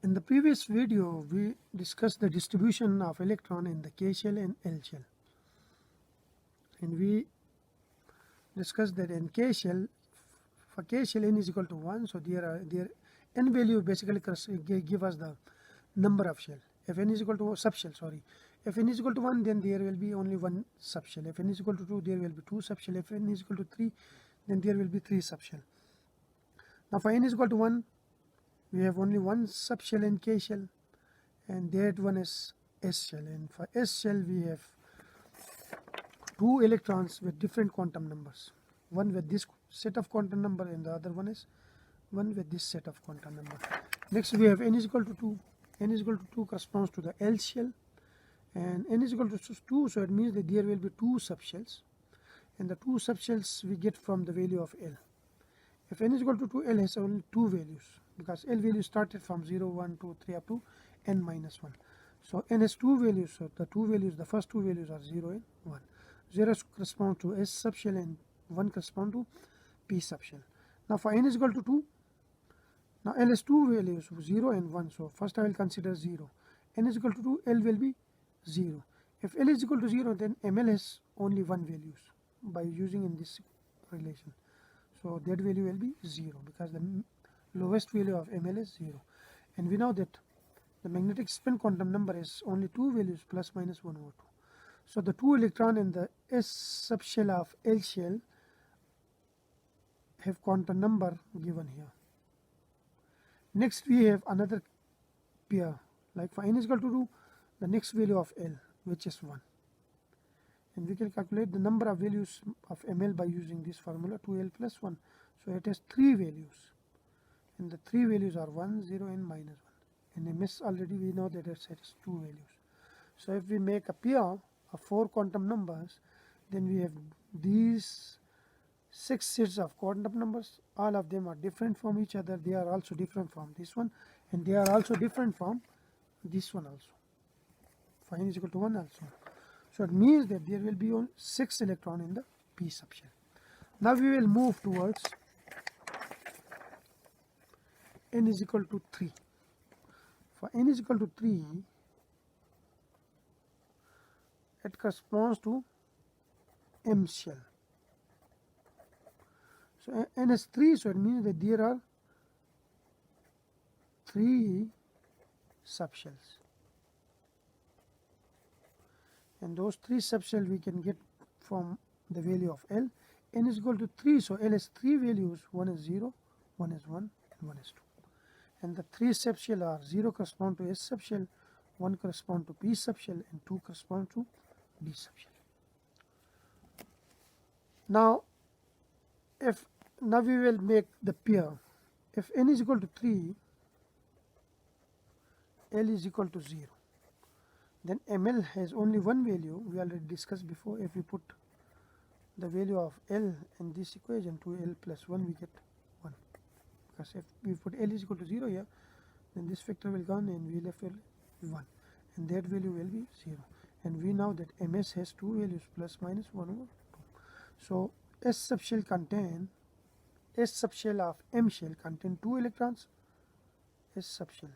In the previous video, we discussed the distribution of electron in the K shell and L shell. And we discussed that in K shell, for K shell n is equal to 1, so there n value basically give us the number of shell. If n is equal to subshell, sorry. If n is equal to 1, then there will be only one subshell. If n is equal to 2, there will be 2 subshell. If n is equal to 3, then there will be 3 subshell. Now for n is equal to 1, we have only one subshell in K shell, and that one is S shell. And for S shell, we have two electrons with different quantum numbers. One with this set of quantum number, and the other one is one with this set of quantum number. Next, we have n is equal to 2. N is equal to 2 corresponds to the L shell, and n is equal to 2, so it means that there will be two subshells, and the two subshells we get from the value of L. If n is equal to 2, L has only two values, because L value started from 0, 1, 2, 3 up to n minus 1. So n has two values, so the first two values are 0 and 1. 0 corresponds to S subshell and 1 corresponds to P subshell. Now for n is equal to 2, now L has two values, 0 and 1, so first I will consider 0. N is equal to 2, L will be 0. If L is equal to 0, then ML has only one values by using in this relation. So that value will be 0, because the lowest value of ML is 0. And we know that the magnetic spin quantum number is only two values, plus minus 1 over 2. So the two electron in the S subshell of L shell have quantum number given here. Next we have another pair, like for n is equal to 2, the next value of L, which is 1. And we can calculate the number of values of ML by using this formula, 2L plus 1. So it has three values, and the three values are 1, 0 and minus 1. In MS already we know that it has two values. So if we make a pair of four quantum numbers, then we have these 6 sets of quantum numbers. All of them are different from each other. They are also different from this one, and they are also different from this one also. For n is equal to 1 also. So it means that there will be only 6 electrons in the P subshell. Now we will move towards n is equal to 3. For n is equal to 3, it corresponds to M shell. So n is 3, so it means that there are 3 subshells. And those 3 subshells we can get from the value of L. N is equal to 3, so L has 3 values, 1 is 0, 1 is 1, and 1 is 2. And the 3 subshells are 0 correspond to S subshell, 1 correspond to P subshell, and 2 correspond to D subshell. Now we will make the pair. If n is equal to 3, L is equal to 0. Then ML has only one value. We already discussed before. If we put the value of L in this equation, 2L plus 1, we get 1. Because if we put L is equal to 0 here, then this factor will gone and we left with 1. And that value will be 0. And we know that MS has two values, plus minus 1 over 2. So S subshell of M shell contain 2 electrons. S subshell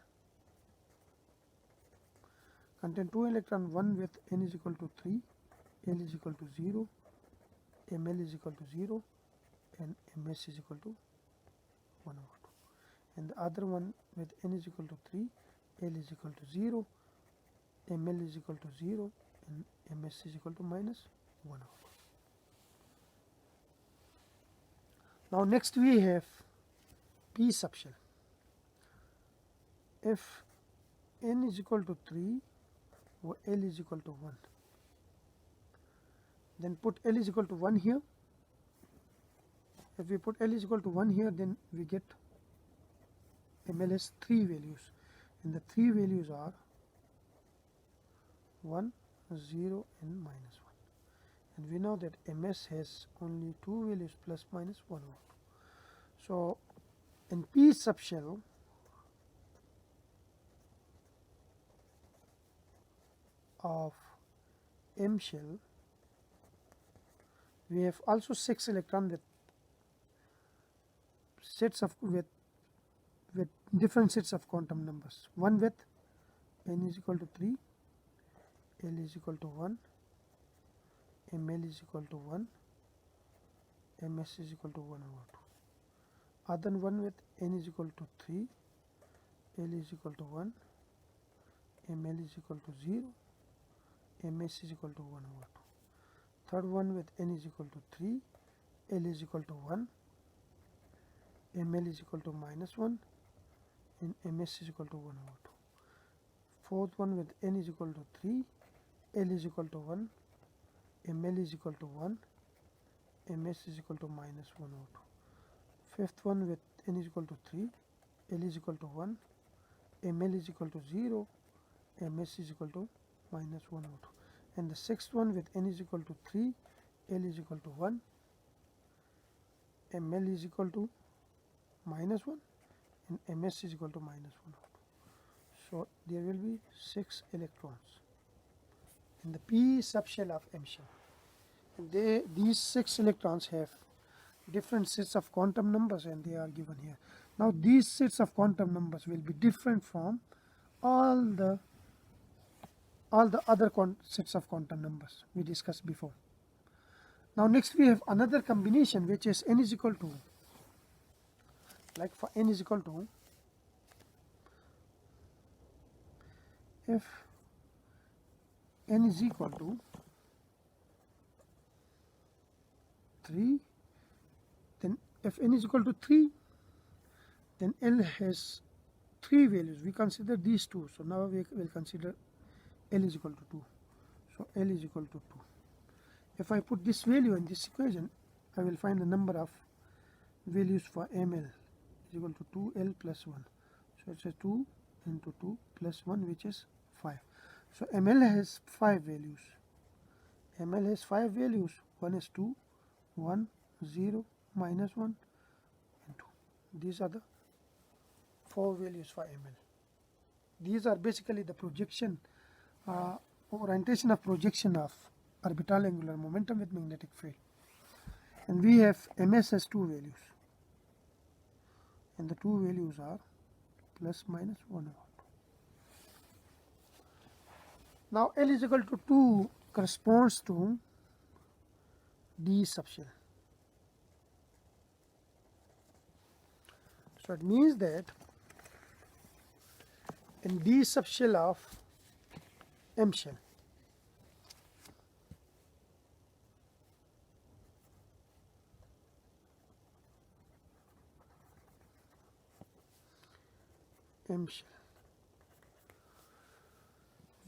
contain 2 electrons, one with n is equal to 3, L is equal to 0, ML is equal to 0, and MS is equal to 1 over 2. And the other one with n is equal to 3, L is equal to 0, ML is equal to 0, and MS is equal to minus 1 over 2. Now next we have P subshell. If n is equal to 3, or L is equal to 1, then put L is equal to 1 here. If we put L is equal to 1 here, then we get ML has 3 values, and the 3 values are 1, 0 and minus 1. And we know that MS has only 2 values, plus minus 1 over 2. So in P subshell, of M shell, we have also 6 electrons with with different sets of quantum numbers. One with n is equal to 3, L is equal to 1, ML is equal to 1, MS is equal to 1 over 2. Other one with n is equal to 3, L is equal to 1, ML is equal to 0, MS is equal to 1 over 2. Third one with n is equal to 3, L is equal to 1, ML is equal to minus 1, and MS is equal to 1 over 2. Fourth one with n is equal to 3, L is equal to 1, ML is equal to 1, MS is equal to minus 1 over 2. Fifth one with n is equal to 3, L is equal to 1, ML is equal to 0, MS is equal to minus 1 over 2. And the sixth one with n is equal to 3, L is equal to 1, ML is equal to minus 1, and MS is equal to minus 1 over 2. So there will be 6 electrons in the p subshell of M shell. These 6 electrons have different sets of quantum numbers, and they are given here. Now these sets of quantum numbers will be different from all the other sets of quantum numbers we discussed before. Now next we have another combination, which is n is equal to, like for n is equal to, if n is equal to 3, then if n is equal to 3, then L has 3 values. We consider these two. So now we will consider L is equal to 2. So L is equal to 2. If I put this value in this equation, I will find the number of values for ML is equal to 2L plus 1. So it's a 2 into 2 plus 1, which is 5. So ML has 5 values. ML has 5 values. One is 2, 1, 0, minus 1, and 2. These are the 4 values for ML. These are basically the projection, orientation of projection of orbital angular momentum with magnetic field. And we have MS has 2 values. And the 2 values are plus minus 1 over 2. Now L is equal to 2 corresponds to D subshell. So it means that in D subshell of M shell,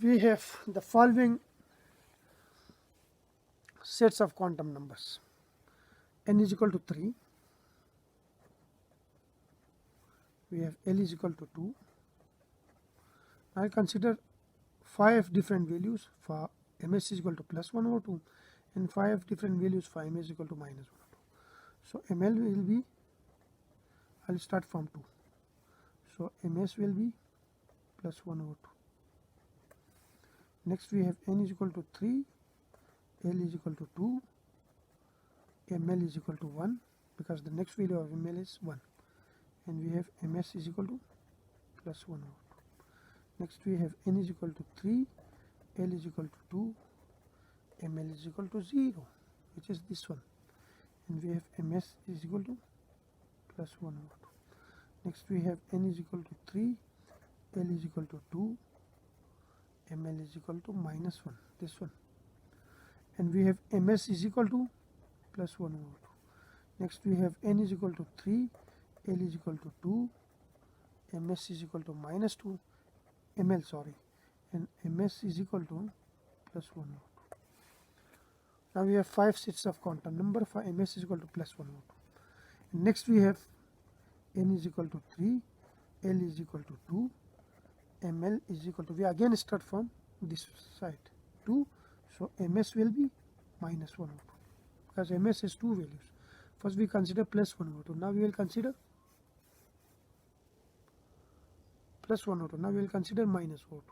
we have the following sets of quantum numbers. N is equal to 3, we have L is equal to 2. I consider 5 different values for MS is equal to plus 1 over 2, and 5 different values for MS is equal to minus 1 over 2. So ML will be, I'll start from 2. So MS will be plus 1 over 2. Next we have N is equal to 3, L is equal to 2, ML is equal to 1, because the next value of ML is 1. And we have MS is equal to plus 1 over 2. Next we have N is equal to 3, L is equal to 2, ML is equal to 0, which is this one. And we have MS is equal to plus 1 over 2. Next we have N is equal to 3, L is equal to 2, ML is equal to minus 1, this one. And we have MS is equal to plus 1 over 2. Next we have N is equal to 3, L is equal to 2, MS is equal to minus 2, ML sorry, and MS is equal to plus 1 over 2. Now we have 5 sets of quantum number for MS is equal to plus 1 over 2. And next we have N is equal to 3, L is equal to 2, ML is equal to, we again start from this side, 2, so MS will be minus 1 over 2, because MS has 2 values. First we consider plus 1 over 2, now we will consider plus 1 over 2, now we will consider minus 4 2.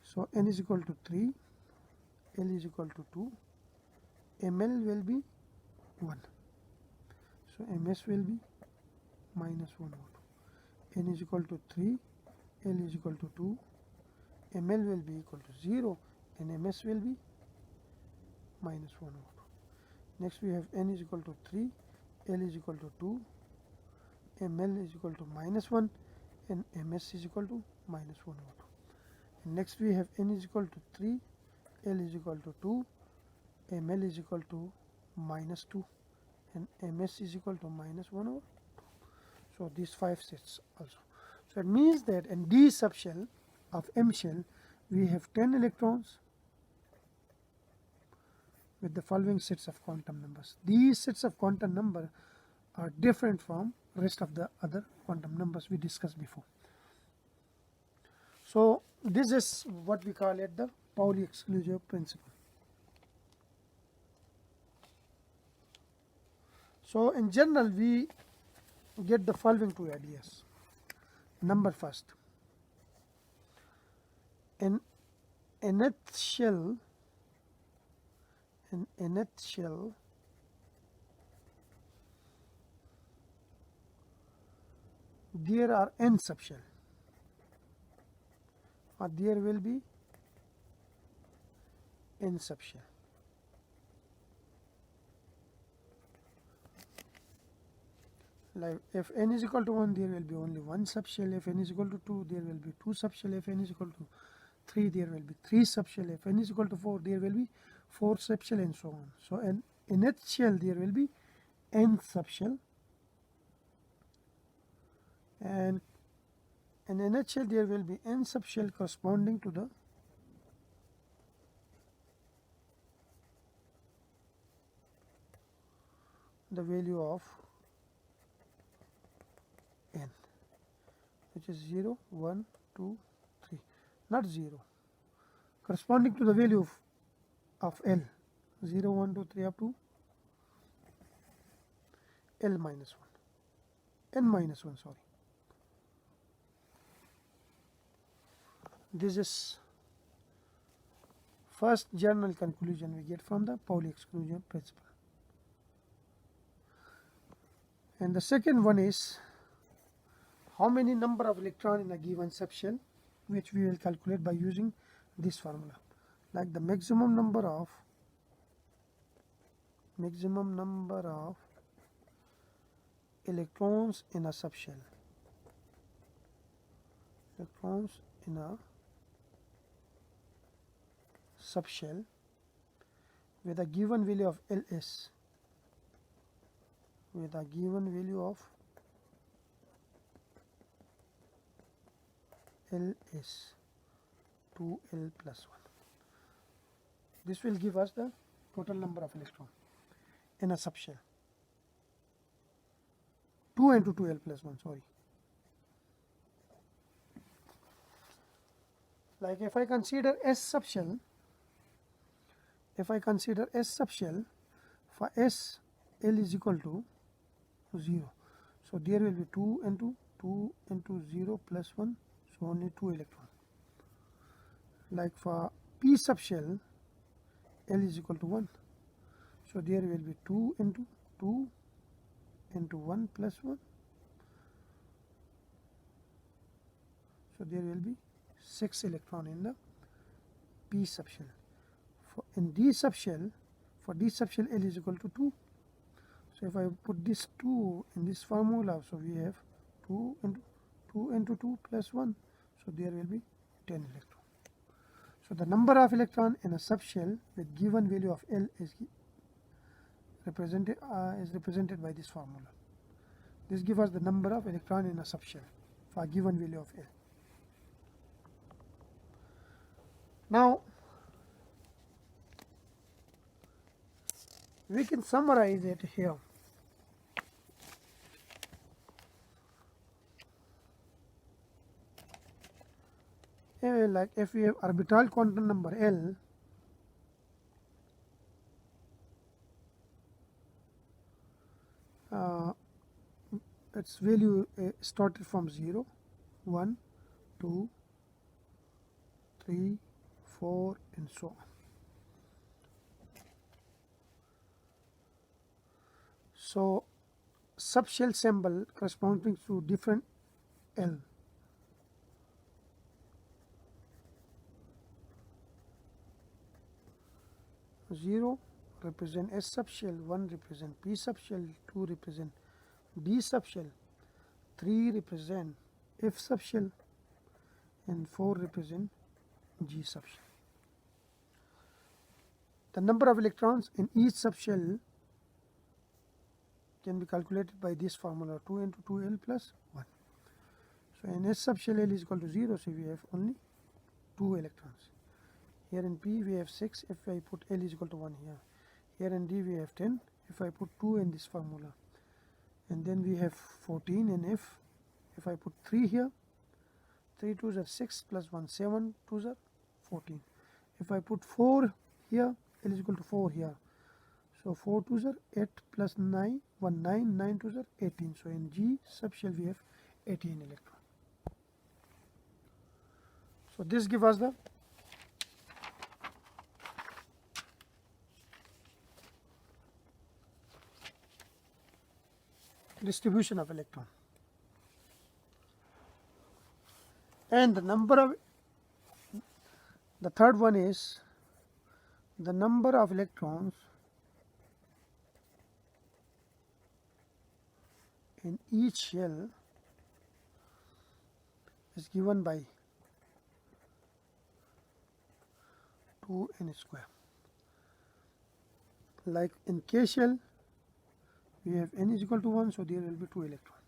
So N is equal to 3, L is equal to 2, ML will be 1, so MS will be minus minus 1 over 2. N is equal to 3, L is equal to 2, ML will be equal to 0 and MS will be minus 1 over 2. Next we have N is equal to 3, L is equal to 2, ML is equal to minus 1 and MS is equal to minus 1 over 2. And next we have N is equal to 3, L is equal to 2, ML is equal to minus 2 and MS is equal to minus 1 over 2. So these 5 sets also. So it means that in D subshell of M shell we have 10 electrons with the following sets of quantum numbers. These sets of quantum number are different from rest of the other quantum numbers we discussed before. So this is what we call it the Pauli exclusive principle. So in general we get the following two ideas. Number first, in nth shell there are n subshell, or there will be n subshell. Like if n is equal to 1, there will be only one subshell. If n is equal to 2, there will be two subshell. If n is equal to 3, there will be 3 subshell. If n is equal to 4, there will be 4 subshell, and so on. So in nth shell there will be n subshell, and in nth shell there will be n subshell corresponding to the value of n, which is 0, 1, 2, 3, not 0, corresponding to the value of L, 0, 1, 2, 3 up to L minus 1, n minus 1, sorry. This is first general conclusion we get from the Pauli exclusion principle. And the second one is how many number of electron in a given subshell, which we will calculate by using this formula, like the maximum number of electrons in a subshell. Electrons in a subshell with a given value of Ls, with a given value of Ls 2L plus 1. This will give us the total number of electrons in a subshell. 2 into 2L plus 1, sorry. Like if I consider S subshell, for S, L is equal to 0. So there will be 2 into 0 plus 1, so only 2 electrons. Like for P subshell, L is equal to 1. So there will be 2 into 1 plus 1. So there will be 6 electrons in the P subshell. For D subshell, L is equal to 2. So if I put this 2 in this formula, so we have 2 into 2 plus 1. So there will be 10 electrons. So the number of electrons in a subshell with given value of L is represented by this formula. This gives us the number of electrons in a subshell for a given value of L. Now we can summarize it here. Like if we have orbital quantum number L, its value started from 0, 1, 2, 3, 4, and so on. So subshell symbol corresponding to different L. Zero represent S subshell, 1 represent P subshell, 2 represent D subshell, 3 represent F subshell, and 4 represent G subshell. The number of electrons in each subshell can be calculated by this formula, 2 into 2L plus 1. So in S subshell L is equal to 0, so we have only 2 electrons. Here in P we have 6, if I put L is equal to 1 here. Here in D we have 10, if I put 2 in this formula. And then we have 14 in F, if I put 3 here, 3 2s are 6 plus 1, 7 2s are 14. If I put 4 here, L is equal to 4 here. So 4 2s are 8 plus 9, 1 9, 9 2s are 18. So in G subshell we have 18 electrons. So this gives us the distribution of electron. And the number of, the third one is the number of electrons in each shell is given by 2n square. Like in K shell, we have n is equal to 1, so there will be 2 electrons.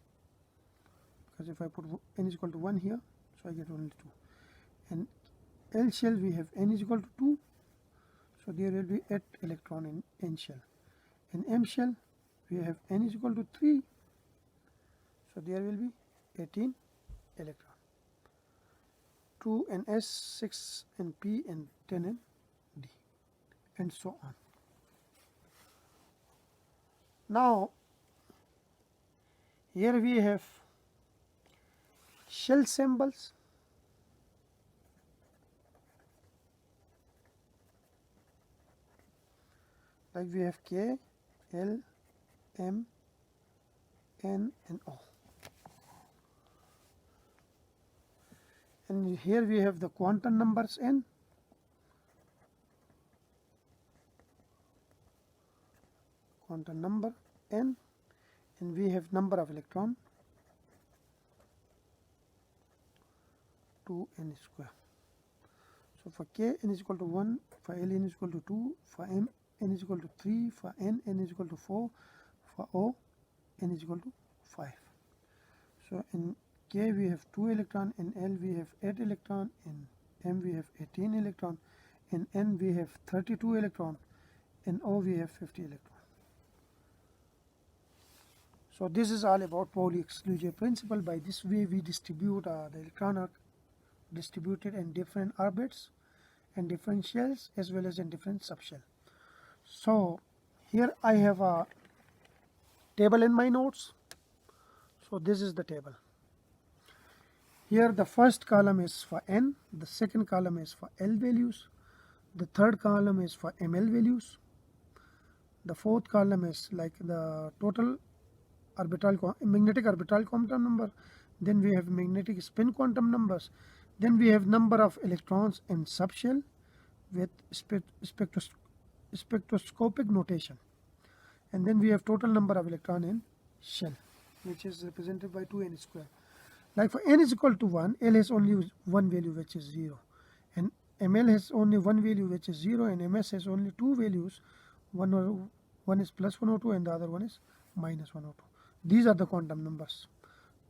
Because if I put n is equal to 1 here, so I get only 2. And L shell we have n is equal to 2, so there will be 8 electrons in N shell. In M shell we have n is equal to 3, so there will be 18 electrons. 2 in S, 6 in P, and 10 in D, and so on. Now here we have shell symbols, like we have K, L, M, N, and O. And here we have the quantum numbers N, quantum number N, and we have number of electron 2n square. So for K n is equal to 1, for L n is equal to 2, for M n is equal to 3, for N is equal to 4, for O n is equal to 5. So in K we have 2 electron, in L we have 8 electron, in M we have 18 electron, in N we have 32 electron, in O we have 50 electron. So this is all about Pauli exclusion principle. By this way we distribute the electron are distributed in different orbits and different shells as well as in different subshell. So here I have a table in my notes. So this is the table. Here the first column is for N, the second column is for L values, the third column is for ML values, the fourth column is like the total magnetic orbital quantum number, then we have magnetic spin quantum numbers, then we have number of electrons in subshell with spectroscopic notation, and then we have total number of electron in shell, which is represented by 2n square. Like for n is equal to 1, L has only one value which is 0, and ML has only one value which is 0, and MS has only two values, one is plus 102 and the other one is minus 102. These are the quantum numbers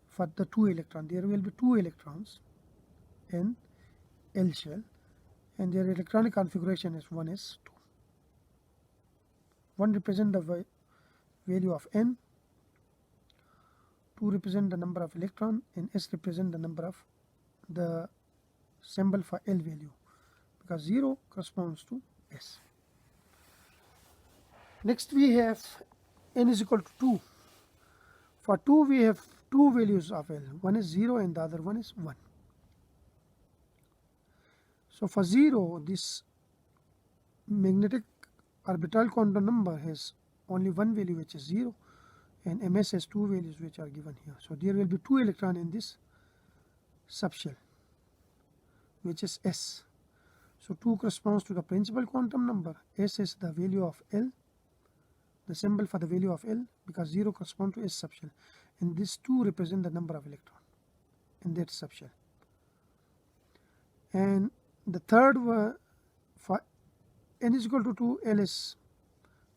for the 2 electrons. There will be 2 electrons in L shell, and their electronic configuration is 1s2. 1 represent the value of N, 2 represent the number of electron, and S represent the number of the symbol for L value, because 0 corresponds to S. Next we have N is equal to 2. For 2 we have two values of L, one is 0 and the other one is 1. So for 0, this magnetic orbital quantum number has only one value which is 0, and MS has 2 values which are given here. So there will be 2 electrons in this subshell, which is S. So 2 corresponds to the principal quantum number. S is the value of L, the symbol for the value of L, because 0 corresponds to S subshell, and this 2 represent the number of electrons in that subshell. And the third for n is equal to 2, L is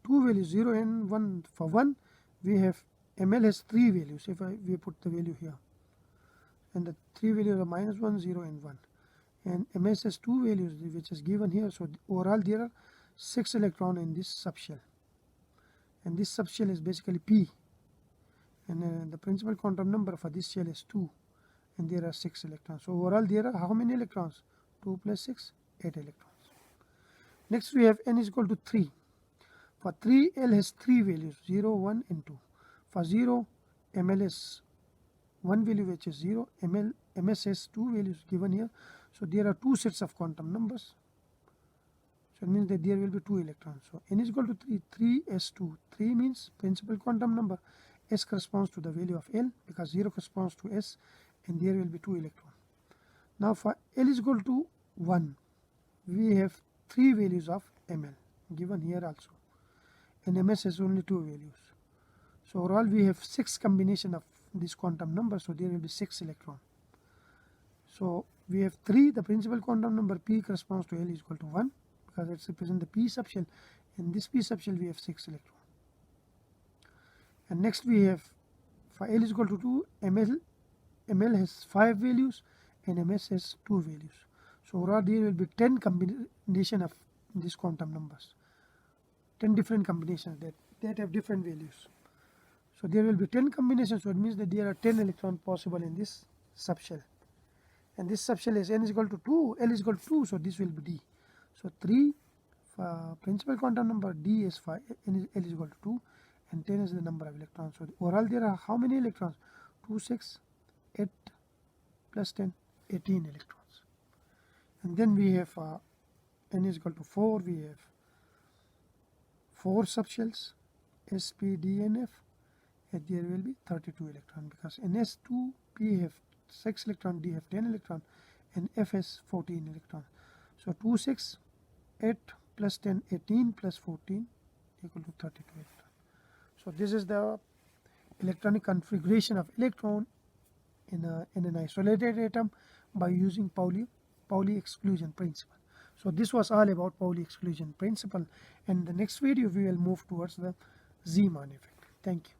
2 values, 0 and 1. For 1 we have ML has 3 values. If we put the value here, and the 3 values are -1, 0 and 1, and MS has 2 values which is given here. So overall there are 6 electrons in this subshell, and this subshell is basically P, and the principal quantum number for this shell is 2, and there are 6 electrons. So overall there are how many electrons? 2 plus 6, 8 electrons. Next we have n is equal to 3. For 3, L has 3 values, 0, 1 and 2. For 0, ML is 1 value which is 0, MS has 2 values given here. So there are 2 sets of quantum numbers. So it means that there will be 2 electrons. So n is equal to 3, 3s2. 3 means principal quantum number. S corresponds to the value of L, because 0 corresponds to S, and there will be 2 electrons. Now for L is equal to 1, we have 3 values of ML given here also, and MS has only 2 values. So overall we have 6 combination of this quantum number, so there will be 6 electrons. So we have 3, the principal quantum number P corresponds to L is equal to 1, because it represents the P subshell. In this P subshell we have 6 electrons. And next we have, for L is equal to 2, ML has 5 values and MS has 2 values. So overall there will be 10 combination of these quantum numbers, 10 different combinations that have different values. So there will be 10 combinations, so it means that there are 10 electrons possible in this subshell. And this subshell is n is equal to 2, L is equal to 2, so this will be D. So 3 for principal quantum number, D is 5, L is equal to 2, and 10 is the number of electrons. So overall there are how many electrons? 2, 6, 8 plus 10, 18 electrons. And then we have n is equal to 4, we have 4 subshells, S, P, D and F, and there will be 32 electrons, because in S2 P have 6 electrons, D have 10 electrons, and F has 14 electrons. So 2, 6, 8 plus 10, 18 plus 14 equal to 32 electrons. So this is the electronic configuration of electron in an isolated atom by using Pauli exclusion principle. So this was all about Pauli exclusion principle, and in the next video we will move towards the Zeeman effect. Thank you.